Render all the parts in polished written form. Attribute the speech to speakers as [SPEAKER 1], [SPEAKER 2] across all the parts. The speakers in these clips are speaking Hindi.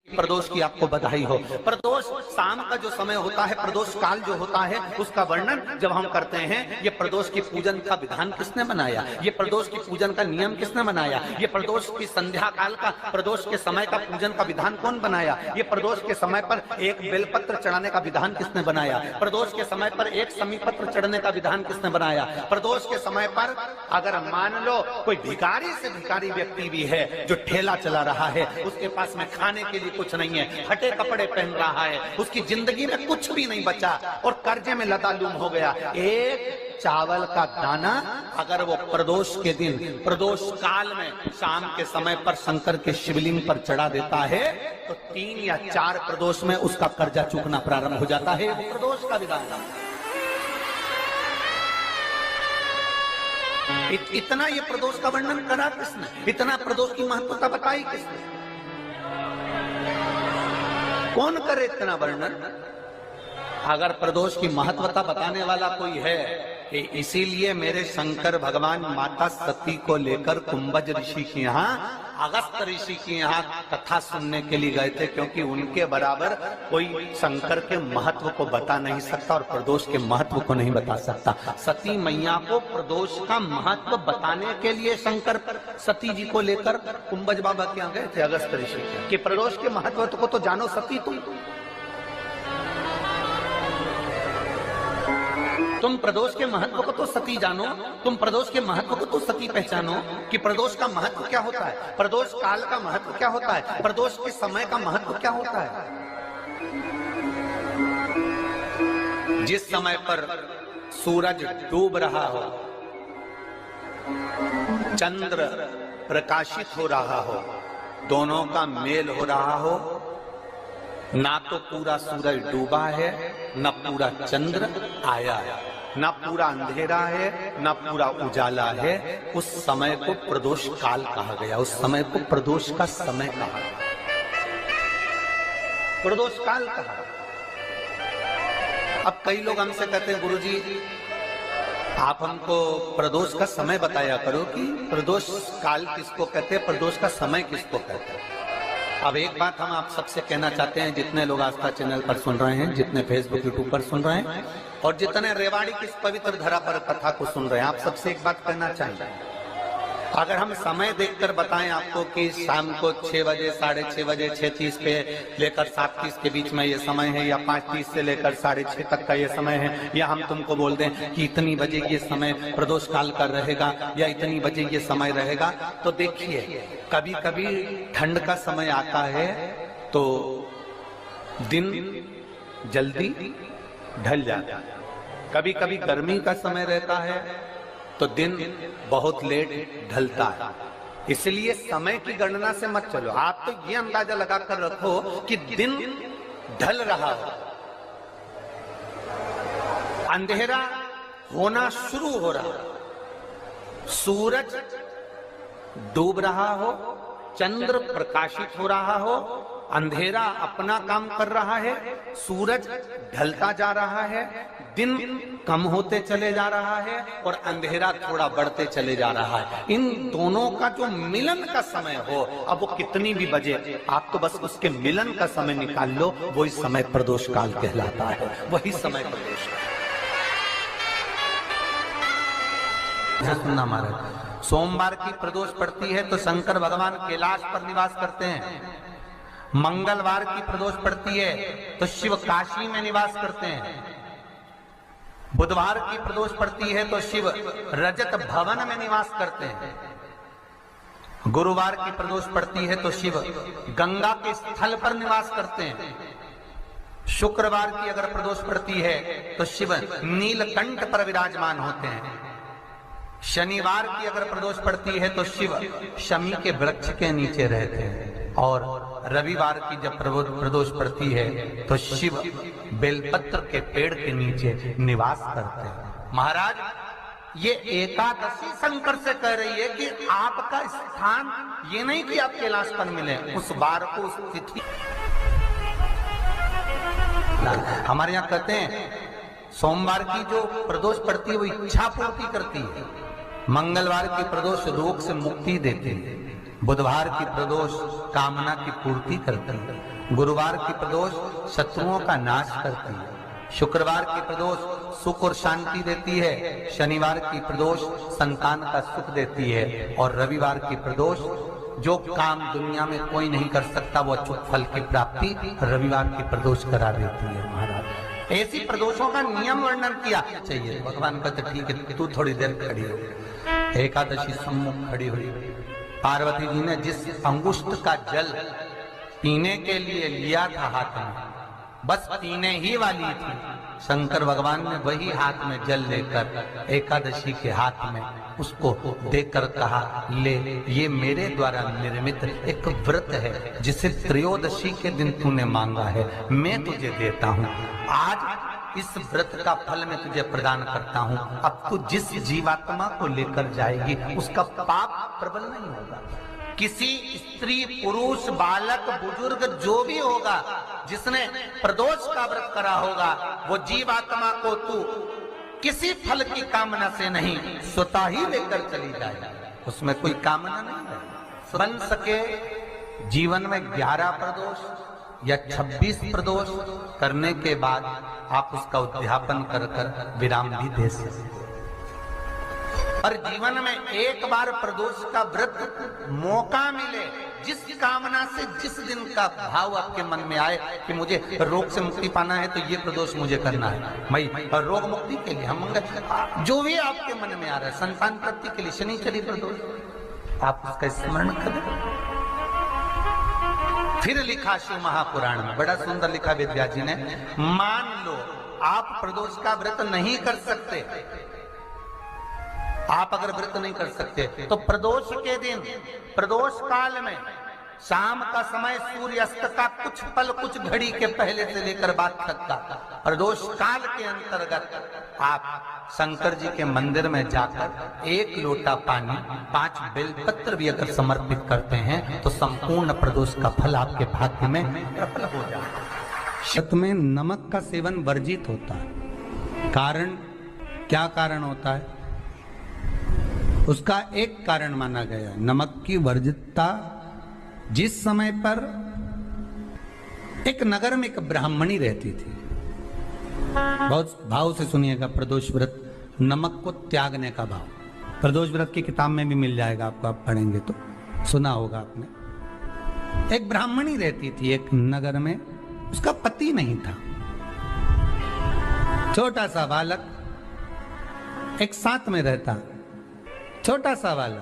[SPEAKER 1] प्रदोष की आपको बधाई हो। प्रदोष शाम का जो समय होता है, प्रदोष काल जो होता है, उसका वर्णन जब हम करते हैं, ये प्रदोष की पूजन का विधान किसने बनाया, ये प्रदोष की पूजन का नियम किसने बनाया, ये प्रदोष की संध्या काल का, प्रदोष के समय का पूजन का विधान कौन बनाया, ये प्रदोष के समय पर एक बेलपत्र चढ़ाने का विधान किसने बनाया, प्रदोष के समय पर एक समीपत्र चढ़ने का विधान किसने बनाया। प्रदोष के समय पर अगर मान लो कोई भिखारी से भिखारी व्यक्ति भी है जो ठेला चला रहा है, उसके पास में खाने के लिए कुछ नहीं है, फटे कपड़े पहन रहा है, उसकी जिंदगी में कुछ भी नहीं बचा और कर्जे में लतालूम हो गया, एक चावल का दाना अगर वो प्रदोष के दिन, प्रदोष काल में शाम के समय पर शंकर के शिवलिंग पर चढ़ा देता है तो 3 या 4 प्रदोष में उसका कर्जा चूकना प्रारंभ हो जाता है। प्रदोष का विधान इतना ये प्रदोष का वर्णन करा किसने, इतना प्रदोष की महत्वता बताई किसने, कौन करे इतना वर्णन। अगर प्रदोष की महत्वता बताने वाला कोई है, इसीलिए मेरे शंकर भगवान माता सती को लेकर कुंभज ऋषि के यहाँ, अगस्त ऋषि के यहाँ कथा सुनने के लिए गए थे, क्योंकि उनके बराबर कोई शंकर के महत्व को बता नहीं सकता और प्रदोष के महत्व को नहीं बता सकता। सती मैया को प्रदोष का महत्व बताने के लिए शंकर सती जी को लेकर कुंभज बाबा के यहाँ गए थे, अगस्त ऋषि के, कि प्रदोष के महत्व को तो जानो सती तुम प्रदोष के महत्व को तो सती जानो, तुम प्रदोष के महत्व को तो सती पहचानो कि प्रदोष का महत्व क्या होता है, प्रदोष काल का महत्व क्या होता है, प्रदोष के समय का महत्व क्या होता है। जिस समय पर सूरज डूब रहा हो, चंद्र प्रकाशित हो रहा हो, दोनों का मेल हो रहा हो, ना तो पूरा सूरज डूबा है, न पूरा चंद्र आया है, न पूरा अंधेरा है, न पूरा उजाला है, उस समय को प्रदोष काल कहा गया, उस समय को प्रदोष का समय कहा, प्रदोष काल कहा। अब कई लोग हमसे कहते हैं गुरुजी आप हमको प्रदोष का समय बताया करो कि प्रदोष काल किसको कहते हैं, प्रदोष का समय किसको कहते हैं। अब एक बात हम आप सबसे कहना चाहते हैं, जितने लोग आस्था चैनल पर सुन रहे हैं, जितने फेसबुक यूट्यूब पर सुन रहे हैं और जितने रेवाड़ी की इस पवित्र धरा पर कथा को सुन रहे हैं, आप सबसे एक बात कहना चाहिए, अगर हम समय देखकर बताएं आपको कि शाम को 6 बजे, 6:30 बजे, 6:30 पे लेकर 7:30 के बीच में ये समय है, या 5:30 से लेकर 6:30 तक का ये समय है, या हम तुमको बोल दें कि इतनी बजे ये समय प्रदोष काल का रहेगा या इतनी बजे ये समय रहेगा, तो देखिए कभी कभी ठंड का समय आता है तो दिन जल्दी ढल जाता है, कभी कभी गर्मी का समय रहता है तो दिन बहुत लेट ढलता है। इसलिए समय की गणना से मत चलो, आप तो ये अंदाजा लगाकर रखो कि दिन ढल रहा हो, अंधेरा होना शुरू हो रहा हो, सूरज डूब रहा हो, चंद्र प्रकाशित हो रहा हो, अंधेरा अपना काम कर रहा है, सूरज ढलता जा रहा है, दिन कम होते चले जा रहा है और अंधेरा थोड़ा बढ़ते चले जा रहा है। इन दोनों का जो मिलन का समय हो, अब वो कितनी भी बजे, आप तो बस उसके मिलन का समय निकाल लो, वही समय प्रदोष काल कहलाता है, वही समय प्रदोष काल। सुनना हमारे सोमवार की प्रदोष पड़ती है तो शंकर भगवान कैलाश पर निवास करते हैं, मंगलवार की प्रदोष पड़ती है तो शिव काशी में निवास करते हैं, बुधवार की प्रदोष पड़ती है तो शिव रजत भवन में निवास करते हैं, गुरुवार की प्रदोष पड़ती है तो शिव गंगा के स्थल पर निवास करते हैं, शुक्रवार की अगर प्रदोष पड़ती है तो शिव नीलकंठ पर विराजमान होते हैं, शनिवार की अगर प्रदोष पड़ती है तो शिव शमी के वृक्ष के नीचे रहते हैं, और रविवार की जब प्रदोष पड़ती है तो शिव बेलपत्र के पेड़ के नीचे निवास करते हैं। महाराज ये एकादशी शंकर से कह रही है कि आपका स्थान ये नहीं कि आप कैलाश पर मिले, उस बार को उस तिथि। हमारे यहाँ कहते हैं सोमवार की जो प्रदोष पड़ती है वो इच्छा पूर्ति करती है, मंगलवार की प्रदोष रोग से मुक्ति देती है, बुधवार की प्रदोष कामना की पूर्ति करती है, गुरुवार की प्रदोष शत्रुओं का नाश करती है, शुक्रवार की प्रदोष सुख और शांति देती है, शनिवार की प्रदोष संतान का सुख देती है, और रविवार की प्रदोष जो काम दुनिया में कोई नहीं कर सकता वो अचूक फल की प्राप्ति रविवार की प्रदोष करा देती है। महाराज ऐसी प्रदोषों का नियम वर्णन किया चाहिए। भगवान कहते ठीक है तू थोड़ी देर खड़ी हो। एकादशी सम्मुख खड़ी हुई, पार्वती जी ने जिस अंगुष्ठ का जल पीने के लिए लिया था हाथ में, बस पीने ही वाली थी, शंकर भगवान ने वही हाथ में जल लेकर एकादशी के हाथ में उसको देकर कहा ले, ये मेरे द्वारा निर्मित एक व्रत है जिसे त्रयोदशी के दिन तूने मांगा है, मैं तुझे देता हूँ। आज इस व्रत का फल मैं तुझे प्रदान करता हूँ। अब तू जिस जीवात्मा को लेकर जाएगी उसका पाप प्रबल नहीं होगा। किसी स्त्री पुरुष बालक बुजुर्ग जो भी होगा जिसने प्रदोष का व्रत करा होगा वो जीवात्मा को तू किसी फल की कामना से नहीं स्वतः ही लेकर चली जाए, उसमें कोई कामना नहीं है। बन सके जीवन में 11 प्रदोष या 26 प्रदोष करने के बाद आप उसका उद्यापन कर कर विराम भी दे सकते। और जीवन में एक बार प्रदोष का व्रत मौका मिले, जिस कामना से जिस दिन का भाव आपके मन में आए कि मुझे रोग से मुक्ति पाना है तो ये प्रदोष मुझे करना है, मैं रोग मुक्ति के लिए हम जो भी आपके मन में आ रहा है, संतान प्राप्ति के लिए शनिचरी प्रदोष, आप उसका स्मरण करें। फिर लिखा शिव महापुराण में, बड़ा सुंदर लिखा विद्या जी ने, मान लो आप प्रदोष का व्रत नहीं कर सकते, आप अगर व्रत नहीं कर सकते तो प्रदोष के दिन प्रदोष काल में शाम का समय सूर्यास्त का कुछ पल कुछ घड़ी के पहले से लेकर बाद तक का प्रदोष काल के अंतर्गत आप शंकर जी के मंदिर में जाकर 1 लोटा पानी 5 बेलपत्र भी अगर समर्पित करते हैं तो संपूर्ण प्रदोष का फल आपके भाग्य में प्रबल हो जाए। शत में नमक का सेवन वर्जित होता है। कारण क्या कारण होता है? उसका एक कारण माना गया, नमक की वर्जितता। जिस समय पर एक नगर में एक ब्राह्मणी रहती थी, बहुत भाव से सुनिएगा, प्रदोष व्रत नमक को त्यागने का भाव, प्रदोष व्रत की किताब में भी मिल जाएगा आपको, आप पढ़ेंगे तो सुना होगा आपने। एक ब्राह्मणी रहती थी एक नगर में, उसका पति नहीं था, छोटा सा बालक एक साथ में रहता, छोटा सा वाला।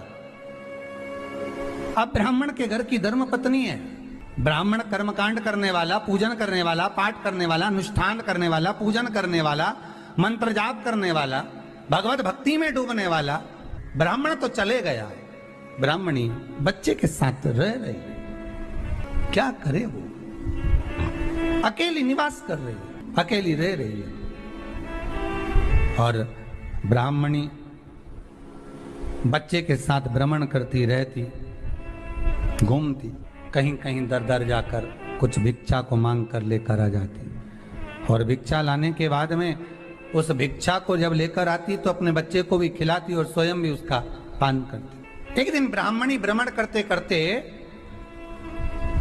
[SPEAKER 1] अब ब्राह्मण के घर की धर्म पत्नी है, ब्राह्मण कर्मकांड करने वाला, पूजन करने वाला, पाठ करने वाला, अनुष्ठान करने वाला, पूजन करने वाला, मंत्र जाप करने वाला, भगवत भक्ति में डूबने वाला। ब्राह्मण तो चले गया, ब्राह्मणी बच्चे के साथ रह रही, क्या करे वो, अकेली निवास कर रही है, अकेली रह रही है। और ब्राह्मणी बच्चे के साथ भ्रमण करती रहती, घूमती, कहीं कहीं दर दर जाकर कुछ भिक्षा को मांग कर लेकर आ जाती, और भिक्षा लाने के बाद में उस भिक्षा को जब लेकर आती तो अपने बच्चे को भी खिलाती और स्वयं भी उसका पान करती। एक दिन ब्राह्मणी भ्रमण करते करते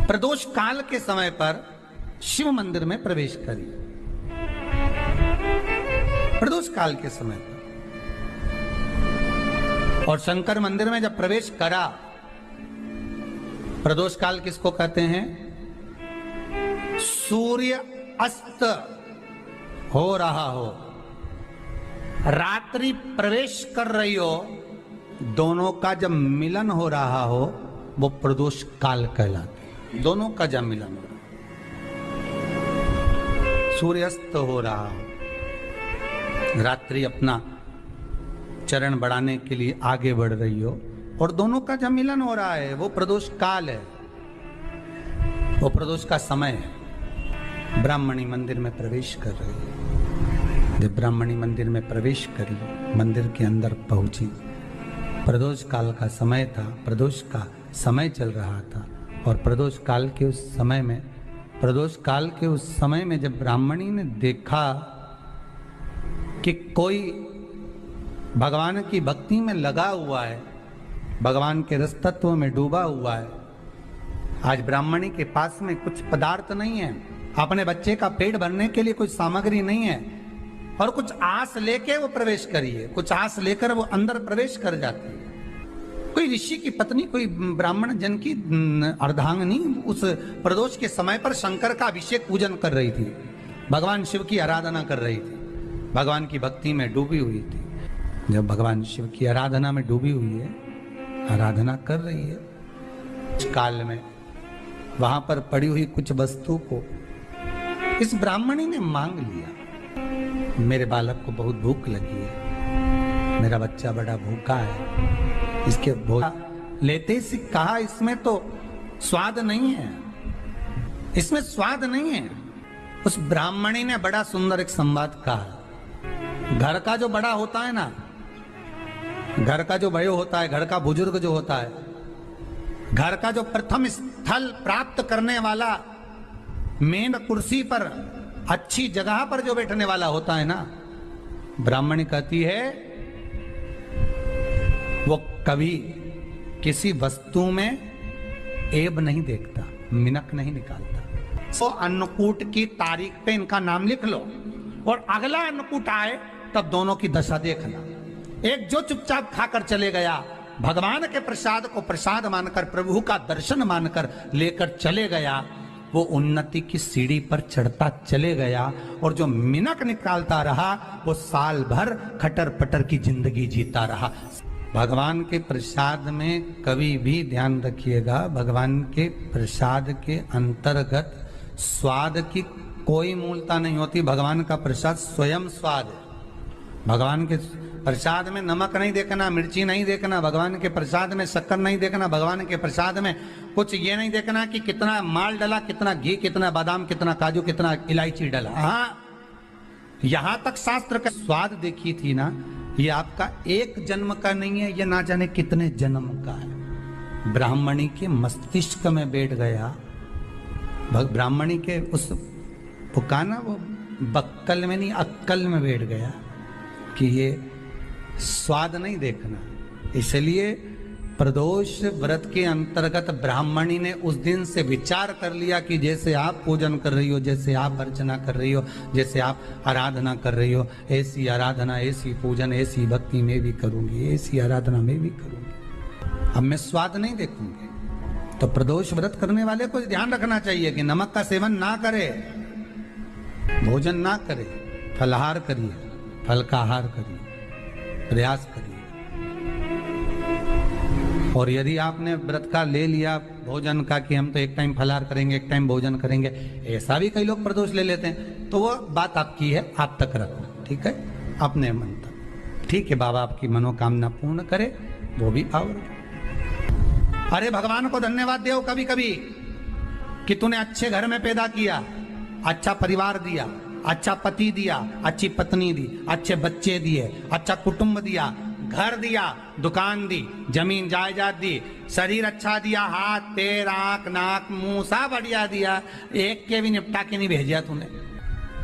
[SPEAKER 1] प्रदोष काल के समय पर शिव मंदिर में प्रवेश करी। प्रदोष काल के समय पर और शंकर मंदिर में जब प्रवेश करा, प्रदोष काल किसको कहते हैं? सूर्य अस्त हो रहा हो, रात्रि प्रवेश कर रही हो, दोनों का जब मिलन हो रहा हो वो प्रदोष काल कहलाते। दोनों का जब मिलन हो रहा, सूर्यास्त हो रहा हो, रात्रि अपना चरण बढ़ाने के लिए आगे बढ़ रही हो और दोनों का जब मिलन हो रहा है वो प्रदोष काल है, वो प्रदोष का समय है। ब्राह्मणी मंदिर में प्रवेश कर रही है। जब ब्राह्मणी मंदिर में प्रवेश करी, मंदिर के अंदर पहुंची, प्रदोष काल का समय था, प्रदोष का समय चल रहा था। और प्रदोष काल के उस समय में, प्रदोष काल के उस समय में जब ब्राह्मणी ने देखा कि कोई भगवान की भक्ति में लगा हुआ है, भगवान के रस तत्व में डूबा हुआ है। आज ब्राह्मणी के पास में कुछ पदार्थ नहीं है, अपने बच्चे का पेट भरने के लिए कुछ सामग्री नहीं है, और कुछ आस लेके वो प्रवेश करिए, कुछ आस लेकर वो अंदर प्रवेश कर जाती है। कोई ऋषि की पत्नी, कोई ब्राह्मण जन की अर्धांगिनी उस प्रदोष के समय पर शंकर का अभिषेक पूजन कर रही थी, भगवान शिव की आराधना कर रही थी, भगवान की भक्ति में डूबी हुई थी। जब भगवान शिव की आराधना में डूबी हुई है, आराधना कर रही है, इस काल में वहां पर पड़ी हुई कुछ वस्तु को इस ब्राह्मणी ने मांग लिया। मेरे बालक को बहुत भूख लगी है, मेरा बच्चा बड़ा भूखा है, इसके भोजन लेते ही कहा इसमें तो स्वाद नहीं है, इसमें स्वाद नहीं है। उस ब्राह्मणी ने बड़ा सुंदर एक संवाद कहा। घर का जो बड़ा होता है ना, घर का जो भयो होता है, घर का बुजुर्ग जो होता है, घर का जो प्रथम स्थल प्राप्त करने वाला, मेन कुर्सी पर अच्छी जगह पर जो बैठने वाला होता है ना, ब्राह्मणी कहती है वो कभी किसी वस्तु में ऐब नहीं देखता, मिनक नहीं निकालता। तो अन्नकूट की तारीख पे इनका नाम लिख लो, और अगला अन्नकूट आए तब दोनों की दशा देखना। एक जो चुपचाप खाकर चले गया, भगवान के प्रसाद को प्रसाद मानकर, प्रभु का दर्शन मानकर लेकर चले गया, वो उन्नति की सीढ़ी पर चढ़ता चले गया, और जो मिनक निकालता रहा वो साल भर खटर पटर की जिंदगी जीता रहा। भगवान के प्रसाद में कभी भी ध्यान रखिएगा, भगवान के प्रसाद के अंतर्गत स्वाद की कोई मूलता नहीं होती। भगवान का प्रसाद स्वयं स्वाद है। भगवान के प्रसाद में नमक नहीं देखना, मिर्ची नहीं देखना, भगवान के प्रसाद में शक्कर नहीं देखना, भगवान के प्रसाद में कुछ ये नहीं देखना कि कितना माल डला, कितना घी, कितना बादाम, कितना काजू, कितना इलायची डला। हाँ, यहां तक शास्त्र का स्वाद देखी थी ना, ये आपका एक जन्म का नहीं है, ये ना जाने कितने जन्म का है। ब्राह्मणी के मस्तिष्क में बैठ गया, ब्राह्मणी के उस पुकाना वो बक्कल में नहीं अक्कल में बैठ गया कि ये स्वाद नहीं देखना। इसलिए प्रदोष व्रत के अंतर्गत ब्राह्मणी ने उस दिन से विचार कर लिया कि जैसे आप पूजन कर रही हो, जैसे आप अर्चना कर रही हो, जैसे आप आराधना कर रही हो, ऐसी आराधना, ऐसी पूजन, ऐसी भक्ति में भी करूंगी, ऐसी आराधना में भी करूंगी। अब मैं स्वाद नहीं देखूंगी। तो प्रदोष व्रत करने वाले को ध्यान रखना चाहिए कि नमक का सेवन ना करे, भोजन ना करे, फलाहार करिए, फल का आहार करिए, प्रयास करिए। और यदि आपने व्रत का ले लिया भोजन का कि हम तो एक टाइम फलाहार करेंगे, एक टाइम भोजन करेंगे, ऐसा भी कई लोग प्रदोष ले लेते हैं, तो वो बात आपकी है, आप तक रखना, ठीक है, अपने मन तक। ठीक है, बाबा आपकी मनोकामना पूर्ण करे, वो भी पावर। अरे भगवान को धन्यवाद दो कभी कभी कि तूने अच्छे घर में पैदा किया, अच्छा परिवार दिया, अच्छा पति दिया, अच्छी पत्नी दी, अच्छे बच्चे दिए, अच्छा कुटुंब दिया, घर दिया, दुकान दी, जमीन जायदाद दी, शरीर अच्छा दिया, हाथ पैर आंख नाक मुंह सब बढ़िया दिया, एक के भी निपटा के नहीं भेजा तूने।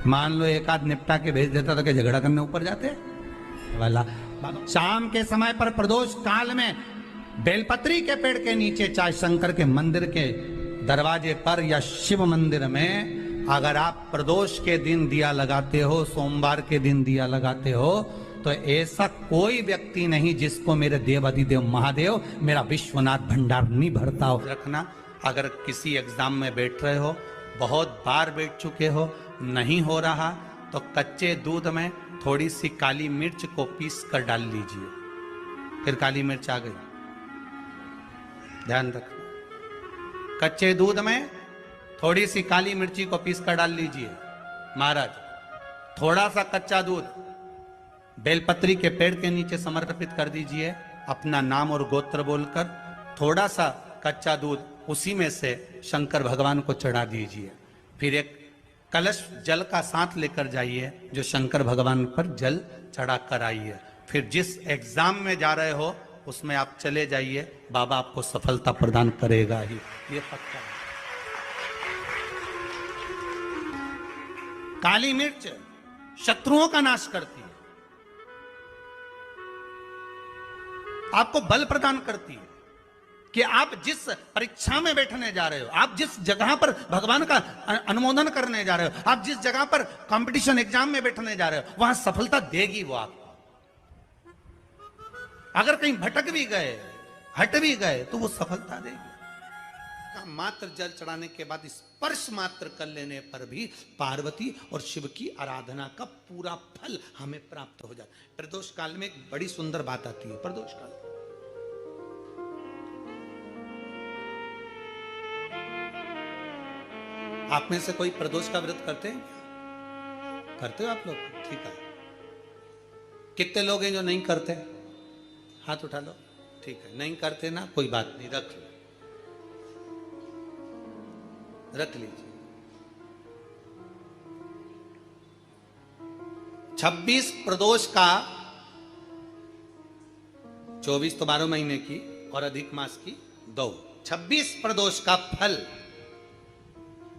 [SPEAKER 1] मान लो एक आध निपटा के भेज देता तो क्या झगड़ा करने ऊपर जाते वाला। शाम के समय पर प्रदोष काल में बेलपत्री के पेड़ के नीचे, चाहे शंकर के मंदिर के दरवाजे पर या शिव मंदिर में, अगर आप प्रदोष के दिन दिया लगाते हो, सोमवार के दिन दिया लगाते हो, तो ऐसा कोई व्यक्ति नहीं जिसको मेरे देवाधिदेव महादेव, मेरा विश्वनाथ भंडार नहीं भरता हो। रखना, अगर किसी एग्जाम में बैठ रहे हो, बहुत बार बैठ चुके हो, नहीं हो रहा, तो कच्चे दूध में थोड़ी सी काली मिर्च को पीस कर डाल लीजिए। फिर काली मिर्च आ गई, ध्यान रखना। कच्चे दूध में थोड़ी सी काली मिर्ची को पीस कर डाल लीजिए। महाराज, थोड़ा सा कच्चा दूध बेलपत्री के पेड़ के नीचे समर्पित कर दीजिए, अपना नाम और गोत्र बोलकर। थोड़ा सा कच्चा दूध उसी में से शंकर भगवान को चढ़ा दीजिए। फिर एक कलश जल का साथ लेकर जाइए, जो शंकर भगवान पर जल चढ़ा कर आइए। फिर जिस एग्जाम में जा रहे हो उसमें आप चले जाइए, बाबा आपको सफलता प्रदान करेगा ही, ये पक्का है। काली मिर्च शत्रुओं का नाश करती है। आपको बल प्रदान करती है कि आप जिस परीक्षा में बैठने जा रहे हो, आप जिस जगह पर भगवान का अनुमोदन करने जा रहे हो, आप जिस जगह पर कंपटीशन एग्जाम में बैठने जा रहे हो, वहां सफलता देगी वो आपको। अगर कहीं भटक भी गए, हट भी गए, तो वो सफलता देगी। मात्र जल चढ़ाने के बाद स्पर्श मात्र कर लेने पर भी पार्वती और शिव की आराधना का पूरा फल हमें प्राप्त हो जाता है। प्रदोष काल में एक बड़ी सुंदर बात आती है। प्रदोष काल आप में से कोई प्रदोष का व्रत करते हैं? करते हो आप लोग? ठीक है। कितने लोग हैं जो नहीं करते? हाथ उठा लो। ठीक है, नहीं करते ना, कोई बात नहीं, रख लो, रख लीजिए। 26 प्रदोष का, 24 तो 12 महीने की और अधिक मास की 2, 26 प्रदोष का फल,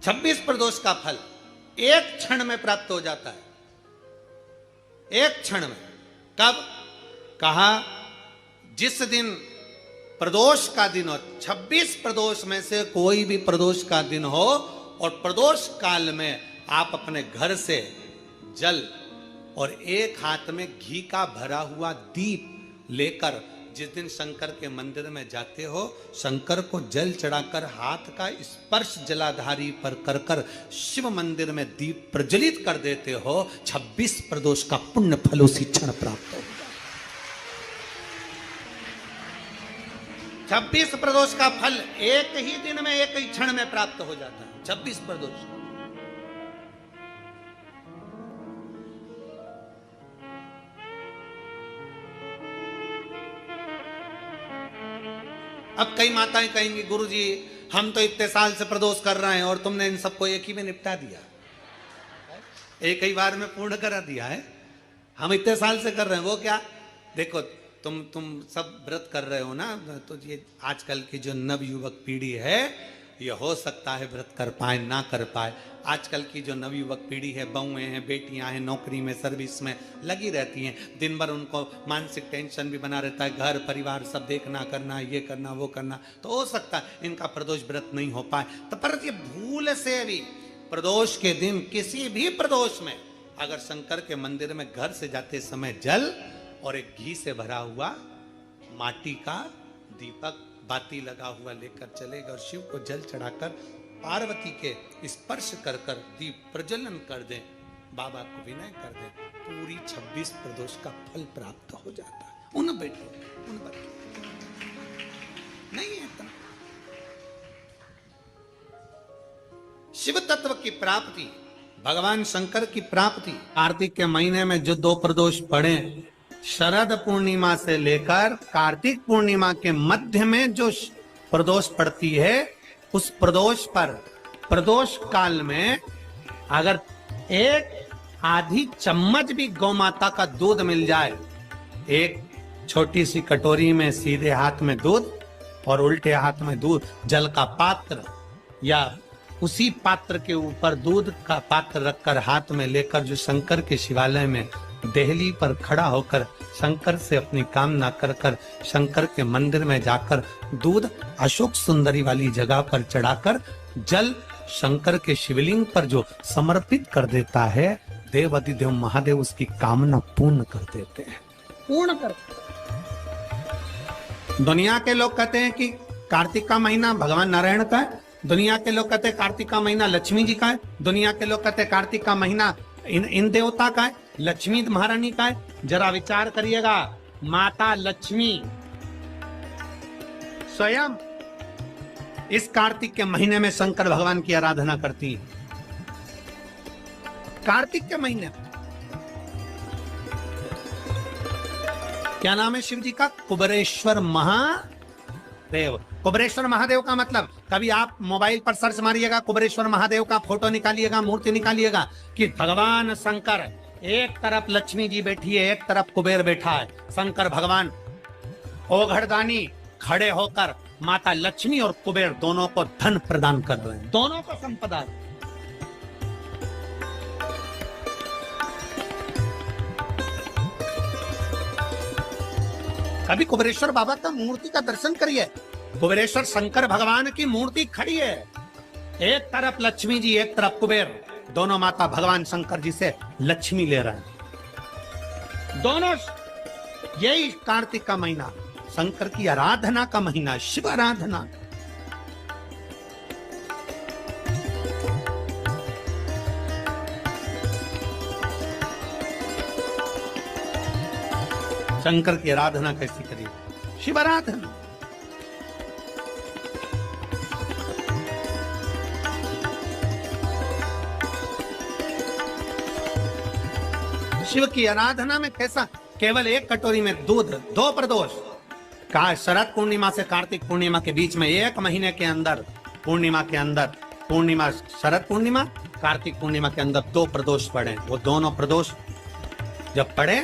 [SPEAKER 1] 26 प्रदोष का फल एक क्षण में प्राप्त हो जाता है। एक क्षण में। कब? कहा जिस दिन प्रदोष का दिन हो, 26 प्रदोष में से कोई भी प्रदोष का दिन हो, और प्रदोष काल में आप अपने घर से जल और एक हाथ में घी का भरा हुआ दीप लेकर जिस दिन शंकर के मंदिर में जाते हो, शंकर को जल चढ़ाकर हाथ का स्पर्श जलाधारी पर कर कर शिव मंदिर में दीप प्रज्वलित कर देते हो, 26 प्रदोष का पुण्य फल उसी क्षण प्राप्त हो। 26 प्रदोष का फल एक ही दिन में, एक ही क्षण में प्राप्त हो जाता है। 26 प्रदोष। अब कई माताएं कहेंगी, गुरुजी हम तो इतने साल से प्रदोष कर रहे हैं और तुमने इन सबको एक ही में निपटा दिया, एक ही बार में पूर्ण करा दिया है। हम इतने साल से कर रहे हैं, वो क्या? देखो तुम सब व्रत कर रहे हो ना, तो ये आजकल की जो नव युवक पीढ़ी है, ये हो सकता है व्रत कर पाए ना कर पाए। आजकल की जो नव युवक पीढ़ी है, बहुएं हैं, बेटियां हैं, नौकरी में, सर्विस में लगी रहती हैं, दिन भर उनको मानसिक टेंशन भी बना रहता है, घर परिवार सब देखना, करना, ये करना, वो करना, तो हो सकता है इनका प्रदोष व्रत नहीं हो पाए। तो पर ये भूल से भी प्रदोष के दिन, किसी भी प्रदोष में अगर शंकर के मंदिर में घर से जाते समय जल और एक घी से भरा हुआ माटी का दीपक बाती लगा हुआ लेकर चलेगा और शिव को जल चढ़ाकर पार्वती के स्पर्श कर कर दीप प्रज्वलन कर दें, बाबा को विनय कर दें, पूरी 26 प्रदोष का फल प्राप्त हो जाता है। उन बेटों उन बच्चों नहीं है इतना। शिव तत्व की प्राप्ति, भगवान शंकर की प्राप्ति, कार्तिक के महीने में जो 2 प्रदोष पड़े, शरद पूर्णिमा से लेकर कार्तिक पूर्णिमा के मध्य में जो प्रदोष पड़ती है, उस प्रदोष पर प्रदोष काल में अगर एक आधी चम्मच भी गौ माता का दूध मिल जाए, एक छोटी सी कटोरी में सीधे हाथ में दूध और उल्टे हाथ में दूध, जल का पात्र या उसी पात्र के ऊपर दूध का पात्र रखकर हाथ में लेकर जो शंकर के शिवालय में देहली पर खड़ा होकर शंकर से अपनी कामना कर कर शंकर के मंदिर में जाकर दूध अशोक सुंदरी वाली जगह पर चढ़ाकर जल शंकर के शिवलिंग पर जो समर्पित कर देता है, देवाधिदेव महादेव उसकी कामना पूर्ण कर देते हैं, पूर्ण कर। दुनिया के लोग कहते हैं कि कार्तिक का महीना भगवान नारायण का है, दुनिया के लोग कहते हैं कार्तिक का महीना लक्ष्मी जी का है, दुनिया के लोग कहते हैं कार्तिक का महीना इन देवता का है, लक्ष्मी महारानी का है। जरा विचार करिएगा, माता लक्ष्मी स्वयं इस कार्तिक के महीने में शंकर भगवान की आराधना करती है। कार्तिक के महीने क्या नाम है शिव जी का? कुबेरेश्वर महादेव। कुबेरेश्वर महादेव का मतलब, कभी आप मोबाइल पर सर्च मारिएगा, कुबेरेश्वर महादेव का फोटो निकालिएगा, मूर्ति निकालिएगा कि भगवान शंकर, एक तरफ लक्ष्मी जी बैठी है, एक तरफ कुबेर बैठा है। शंकर भगवान ओघड़दानी खड़े होकर माता लक्ष्मी और कुबेर दोनों को धन प्रदान कर रहे हैं, दोनों को संपदा। कभी कुबेरेश्वर बाबा का मूर्ति का दर्शन करिए। कुबेरेश्वर शंकर भगवान की मूर्ति खड़ी है, एक तरफ लक्ष्मी जी एक तरफ कुबेर, दोनों माता भगवान शंकर जी से लक्ष्मी ले रहे हैं। दोनों, यही कार्तिक का महीना शंकर की आराधना का महीना, शिव आराधना। शंकर की आराधना कैसी करिए? शिव आराधना। शिव की आराधना में कैसा? केवल एक कटोरी में दूध, 2 प्रदोष का शरद पूर्णिमा से कार्तिक पूर्णिमा के बीच में, एक महीने के अंदर, पूर्णिमा के अंदर, पूर्णिमा शरद पूर्णिमा कार्तिक पूर्णिमा के अंदर 2 प्रदोष पढ़े। वो दोनों प्रदोष जब पढ़े,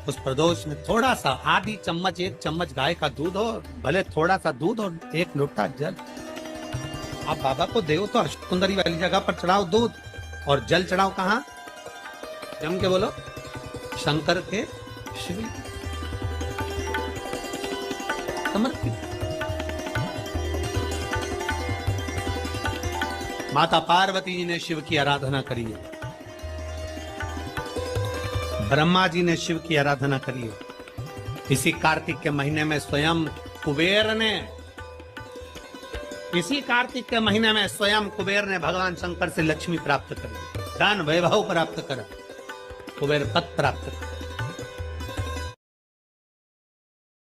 [SPEAKER 1] उस प्रदोष में थोड़ा सा, आधी चम्मच, 1 चम्मच गाय का दूध हो, भले थोड़ा सा दूध और 1 लोटा जल। आप बाबा को देव तो अष्टकुंदरी वाली जगह पर चढ़ाओ दूध, और जल चढ़ाओ कहाँ? जम के बोलो, शंकर के शिवलिंग समर्पित। माता पार्वती जी ने शिव की आराधना करी है, ब्रह्मा जी ने शिव की आराधना करी है। इसी कार्तिक के महीने में स्वयं कुबेर ने, इसी कार्तिक के महीने में स्वयं कुबेर ने भगवान शंकर से लक्ष्मी प्राप्त करी, धन वैभव प्राप्त करा, कुबेर पद प्राप्त करा।